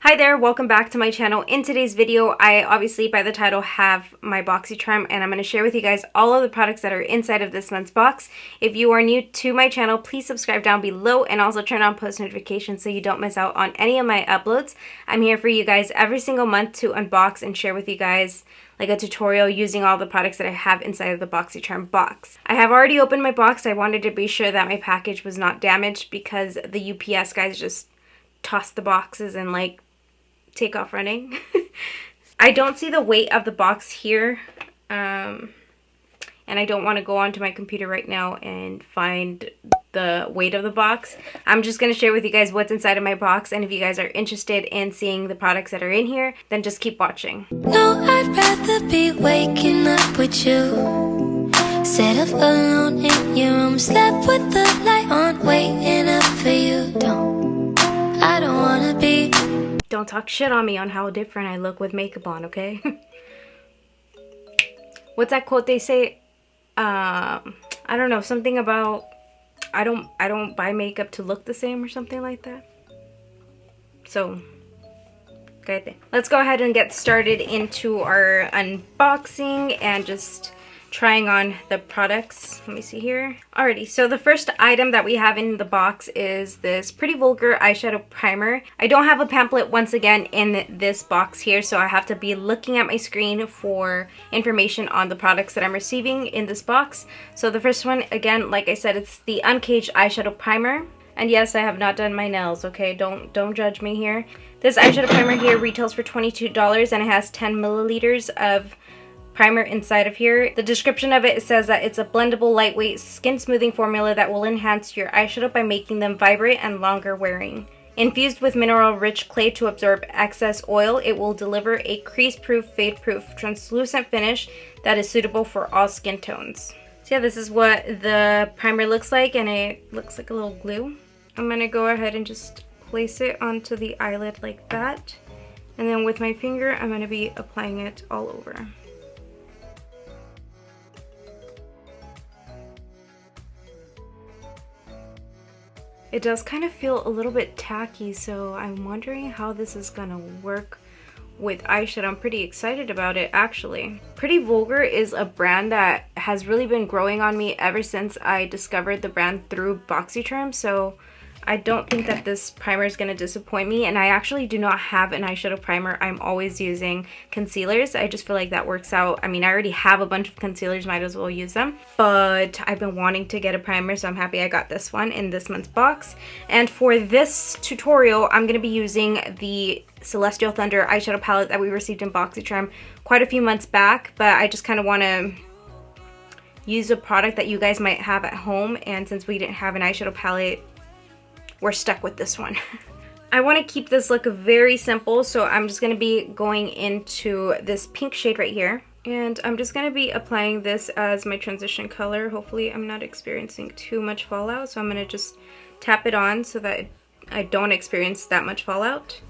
Hi there, welcome back to my channel. In today's video, I obviously by the title have my Boxycharm, and I'm going to share with you guys all of the products that are inside of this month's box. If you are new to my channel, please subscribe down below and also turn on post notifications so you don't miss out on any of my uploads. I'm here for you guys every single month to unbox and share with you guys like a tutorial using all the products that I have inside of the Boxycharm box. I have already opened my box. I wanted to be sure that my package was not damaged because the UPS guys just tossed the boxes and like take off running. I don't see the weight of the box here, and I don't want to go onto my computer right now and find the weight of the box. I'm just going to share with you guys what's inside of my box, and if you guys are interested in seeing the products that are in here, then just keep watching. No, I'd rather be waking up with you, set up alone in your room, slept with the light on, waiting up for you. I don't wanna be. Don't talk shit on me on how different I look with makeup on, okay? What's that quote they say? I don't know, something about I don't buy makeup to look the same or something like that. So, okay, let's go ahead and get started into our unboxing and just trying on the products. Let me see here. Alrighty, so the first item that we have in the box is this Pretty Vulgar eyeshadow primer. I don't have a pamphlet once again in this box here, so I have to be looking at my screen for information on the products that I'm receiving in this box. So the first one, again, like I said, it's the Uncaged eyeshadow primer. And yes, I have not done my nails, okay? Don't judge me here. This eyeshadow primer here retails for $22 and it has 10 milliliters of primer inside of here. The description of it says that it's a blendable, lightweight, skin smoothing formula that will enhance your eyeshadow by making them vibrant and longer wearing. Infused with mineral-rich clay to absorb excess oil, it will deliver a crease-proof, fade-proof, translucent finish that is suitable for all skin tones. So yeah, this is what the primer looks like, and it looks like a little glue. I'm gonna go ahead and just place it onto the eyelid like that, and then with my finger, I'm gonna be applying it all over. It does kind of feel a little bit tacky, so I'm wondering how this is gonna work with eyeshadow. I'm pretty excited about it, actually. Pretty Vulgar is a brand that has really been growing on me ever since I discovered the brand through Boxycharm, so I don't think that this primer is going to disappoint me, and I actually do not have an eyeshadow primer. I'm always using concealers. I just feel like that works out. I mean, I already have a bunch of concealers, might as well use them, but I've been wanting to get a primer, so I'm happy I got this one in this month's box. And for this tutorial, I'm going to be using the Celestial Thunder eyeshadow palette that we received in Boxycharm quite a few months back, but I just kind of want to use a product that you guys might have at home, and since we didn't have an eyeshadow palette, we're stuck with this one. I want to keep this look very simple, so I'm just going to be going into this pink shade right here. And I'm just going to be applying this as my transition color. Hopefully I'm not experiencing too much fallout, so I'm going to just tap it on so that I don't experience that much fallout.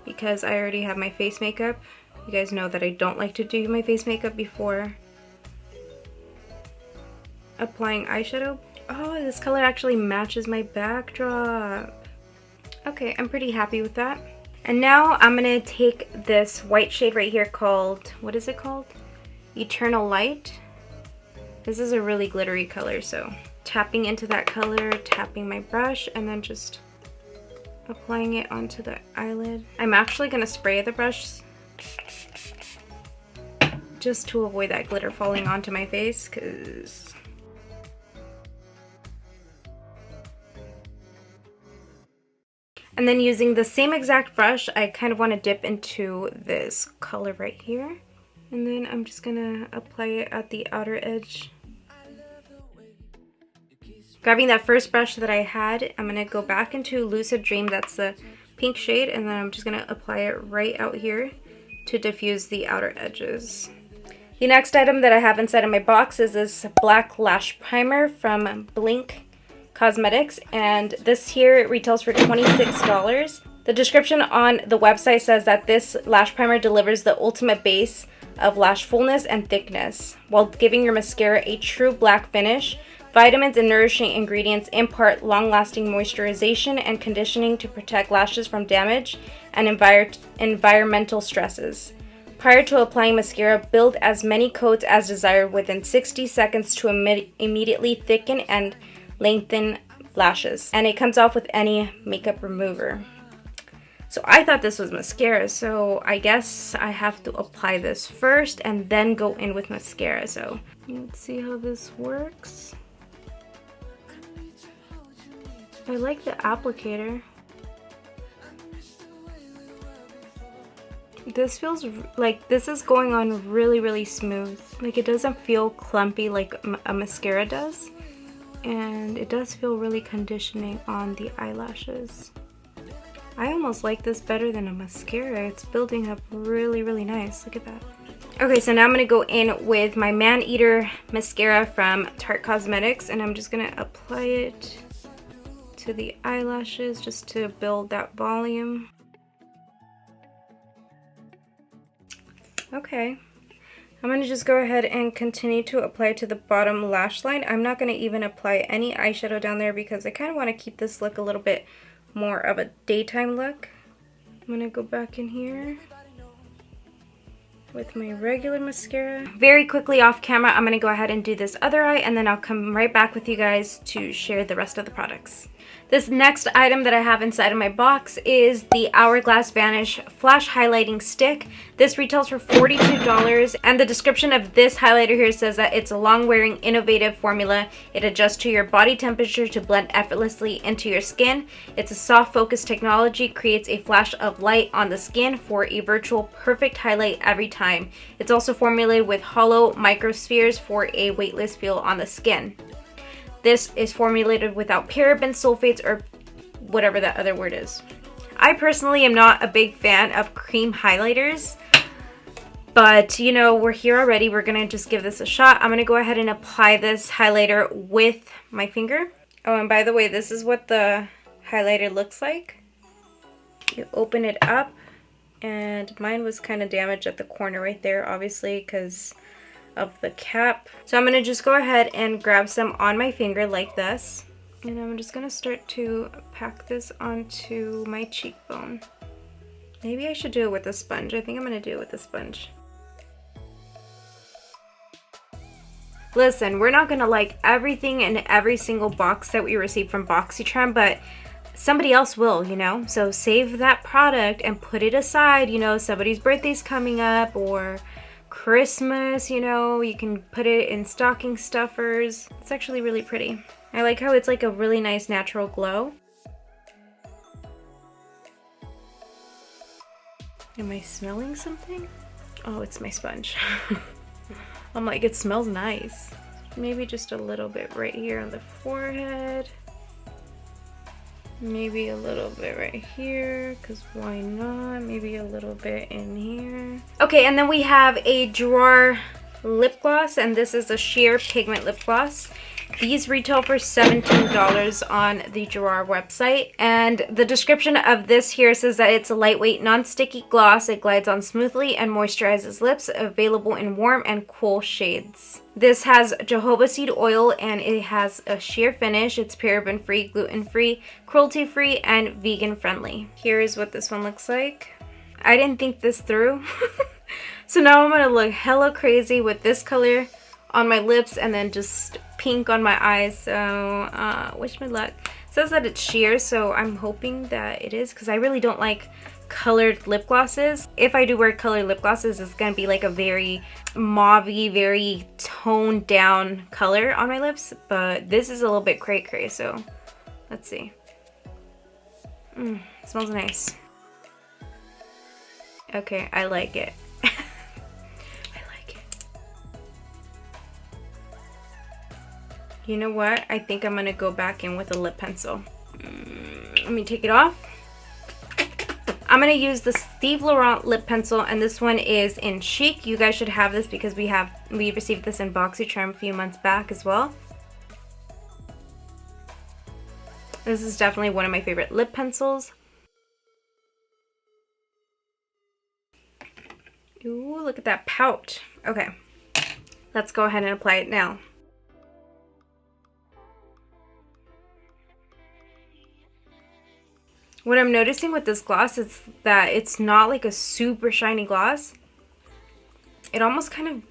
Because I already have my face makeup. You guys know that I don't like to do my face makeup before applying eyeshadow. Oh, this color actually matches my backdrop. Okay, I'm pretty happy with that. And now I'm gonna take this white shade right here called, what is it called? Eternal Light. This is a really glittery color, so tapping into that color, tapping my brush, and then just applying it onto the eyelid. I'm actually gonna spray the brush just to avoid that glitter falling onto my face, because and then using the same exact brush, I kind of want to dip into this color right here. And then I'm just going to apply it at the outer edge. Grabbing that first brush that I had, I'm going to go back into Lucid Dream, that's the pink shade, and then I'm just going to apply it right out here to diffuse the outer edges. The next item that I have inside of my box is this black lash primer from Blinc Cosmetics, and this here retails for $26. The description on the website says that this lash primer delivers the ultimate base of lash fullness and thickness while giving your mascara a true black finish. Vitamins and nourishing ingredients impart long-lasting moisturization and conditioning to protect lashes from damage and environmental stresses. Prior to applying mascara, build as many coats as desired within 60 seconds to immediately thicken and lengthen lashes. And it comes off with any makeup remover. So I thought this was mascara, so I guess I have to apply this first and then go in with mascara. So let's see how this works. I like the applicator. This feels like this is going on really smooth. Like it doesn't feel clumpy like a mascara does. And it does feel really conditioning on the eyelashes. I almost like this better than a mascara. It's building up really nice. Look at that. Okay, so now I'm going to go in with my Man Eater mascara from Tarte Cosmetics. And I'm just going to apply it to the eyelashes just to build that volume. Okay, I'm going to just go ahead and continue to apply to the bottom lash line. I'm not going to even apply any eyeshadow down there because I kind of want to keep this look a little bit more of a daytime look. I'm going to go back in here with my regular mascara. Very quickly off camera, I'm going to go ahead and do this other eye, and then I'll come right back with you guys to share the rest of the products. This next item that I have inside of my box is the Hourglass Vanish Flash Highlighting Stick. This retails for $42, and the description of this highlighter here says that it's a long-wearing, innovative formula. It adjusts to your body temperature to blend effortlessly into your skin. It's a soft focus technology, creates a flash of light on the skin for a virtual perfect highlight every time. It's also formulated with hollow microspheres for a weightless feel on the skin. This is formulated without parabens, sulfates, or whatever that other word is. I personally am not a big fan of cream highlighters, but you know, we're here already. We're gonna just give this a shot. I'm gonna go ahead and apply this highlighter with my finger. Oh, and by the way, this is what the highlighter looks like. You open it up, and mine was kind of damaged at the corner right there, obviously, because of the cap. So I'm gonna just go ahead and grab some on my finger like this, and I'm just gonna start to pack this onto my cheekbone. Maybe I should do it with a sponge. I think I'm gonna do it with a sponge. Listen, we're not gonna like everything in every single box that we receive from Boxycharm, but somebody else will, you know? So save that product and put it aside. You know, somebody's birthday's coming up, or Christmas, you know, you can put it in stocking stuffers. It's actually really pretty. I like how it's like a really nice natural glow. Am I smelling something? Oh, it's my sponge. I'm like, it smells nice. Maybe just a little bit right here on the forehead. Maybe a little bit right here, because why not? Maybe a little bit in here. Okay, and then we have a Jour lip gloss, and this is a sheer pigment lip gloss. These retail for $17 on the Jour website, and the description of this here says that it's a lightweight, non-sticky gloss. It glides on smoothly and moisturizes lips, available in warm and cool shades. This has jojoba seed oil, and it has a sheer finish. It's paraben-free, gluten-free, cruelty-free, and vegan-friendly. Here is what this one looks like. I didn't think this through. So now I'm gonna look hella crazy with this color on my lips and then just pink on my eyes. So wish me luck. It says that it's sheer, so I'm hoping that it is, because I really don't like colored lip glosses. If I do wear colored lip glosses, it's gonna be like a very mauvey, very toned down color on my lips, but this is a little bit cray, so let's see. Smells nice. Okay, I like it. You know what? I think I'm gonna go back in with a lip pencil. Let me take it off. I'm gonna use the Steve Laurent lip pencil, and this one is in Chic. You guys should have this because we received this in Boxycharm a few months back as well. This is definitely one of my favorite lip pencils. Ooh, look at that pout. Okay, let's go ahead and apply it now. What I'm noticing with this gloss is that it's not like a super shiny gloss. It almost kind of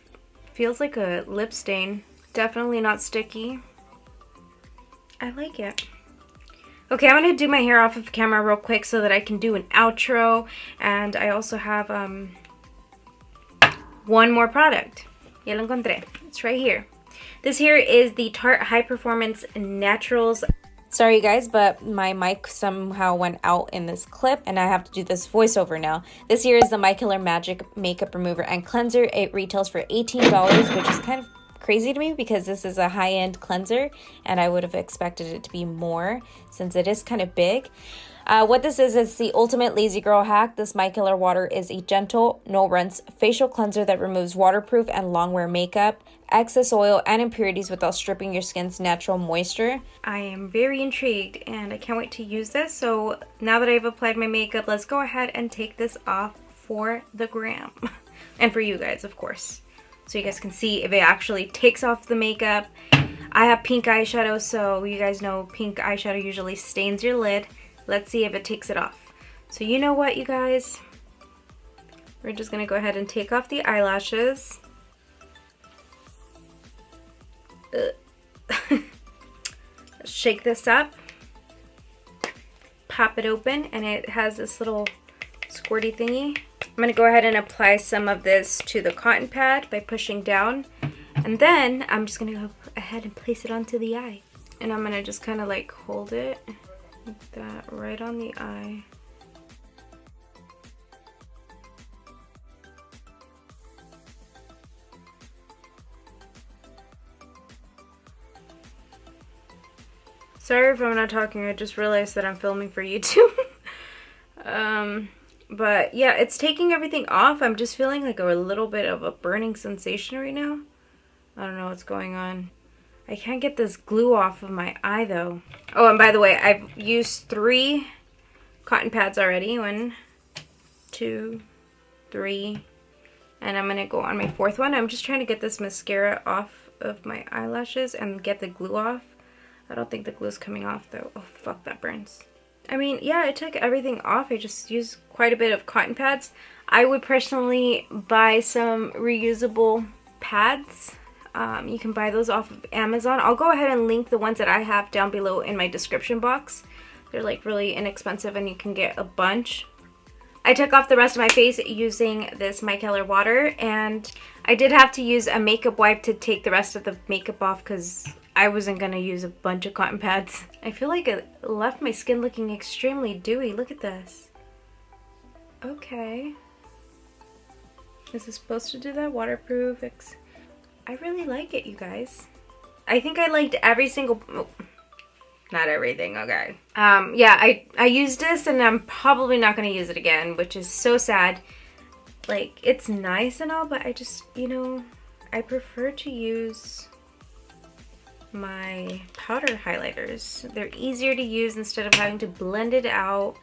feels like a lip stain. Definitely not sticky. I like it. Okay, I'm gonna do my hair off of camera real quick so that I can do an outro. And I also have one more product. Ya lo encontré. It's right here. This here is the Tarte High Performance Naturals. Sorry guys, but my mic somehow went out in this clip and I have to do this voiceover now. This here is the Micellar Magic Makeup Remover and Cleanser. It retails for $18, which is kind of crazy to me because this is a high-end cleanser and I would have expected it to be more since it is kind of big. What this is the ultimate lazy girl hack. This micellar water is a gentle, no-rinse facial cleanser that removes waterproof and long-wear makeup, excess oil, and impurities without stripping your skin's natural moisture. I am very intrigued and I can't wait to use this. So now that I've applied my makeup, let's go ahead and take this off for the gram. And for you guys, of course. So you guys can see if it actually takes off the makeup. I have pink eyeshadow, so you guys know pink eyeshadow usually stains your lid. Let's see if it takes it off. So you know what, you guys? We're just gonna go ahead and take off the eyelashes. Shake this up. Pop it open, and it has this little squirty thingy. I'm gonna go ahead and apply some of this to the cotton pad by pushing down. And then I'm just gonna go ahead and place it onto the eye. And I'm gonna just kind of like hold it like that right on the eye. Sorry if I'm not talking, I just realized that I'm filming for YouTube. But yeah, it's taking everything off. I'm just feeling like a little bit of a burning sensation right now. I don't know what's going on. I can't get this glue off of my eye though. Oh, and by the way, I've used 3 cotton pads already. 1, 2, 3. And I'm gonna go on my 4th one. I'm just trying to get this mascara off of my eyelashes and get the glue off. I don't think the glue's coming off though. Oh fuck, that burns. I mean, yeah, I took everything off. I just used quite a bit of cotton pads. I would personally buy some reusable pads. You can buy those off of Amazon. I'll go ahead and link the ones that I have down below in my description box. They're like really inexpensive and you can get a bunch. I took off the rest of my face using this micellar water, and I did have to use a makeup wipe to take the rest of the makeup off because I wasn't going to use a bunch of cotton pads. I feel like it left my skin looking extremely dewy. Look at this. Okay. Is this supposed to do that? Waterproof? I really like it, you guys. I think I liked every single... Oh, not everything, okay. Yeah, I used this and I'm probably not going to use it again, which is so sad. Like, it's nice and all, but I just, you know, I prefer to use my powder highlighters. They're easier to use instead of having to blend it out.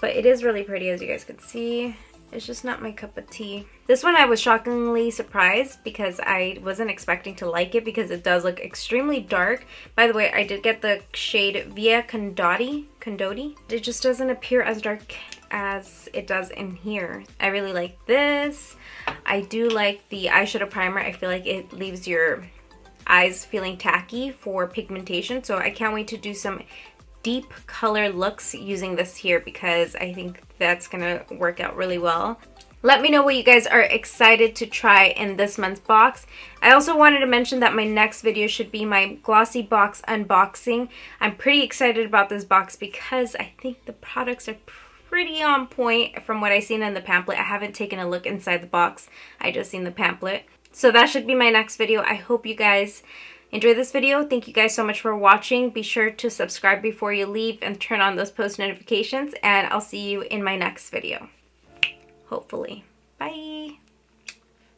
But it is really pretty, as you guys can see. It's just not my cup of tea. This one I was shockingly surprised because I wasn't expecting to like it because it does look extremely dark. By the way, I did get the shade Via Condotti. It just doesn't appear as dark as it does in here. I really like this. I do like the eyeshadow primer. I feel like it leaves your eyes feeling tacky for pigmentation. So I can't wait to do some deep color looks using this here because I think that's gonna work out really well. Let me know what you guys are excited to try in this month's box. I also wanted to mention that my next video should be my glossy box unboxing. I'm pretty excited about this box because I think the products are pretty on point from what I've seen in the pamphlet. I haven't taken a look inside the box. I just seen the pamphlet. So that should be my next video. I hope you guys enjoy this video. Thank you guys so much for watching. Be sure to subscribe before you leave and turn on those post notifications, and I'll see you in my next video. Hopefully. Bye!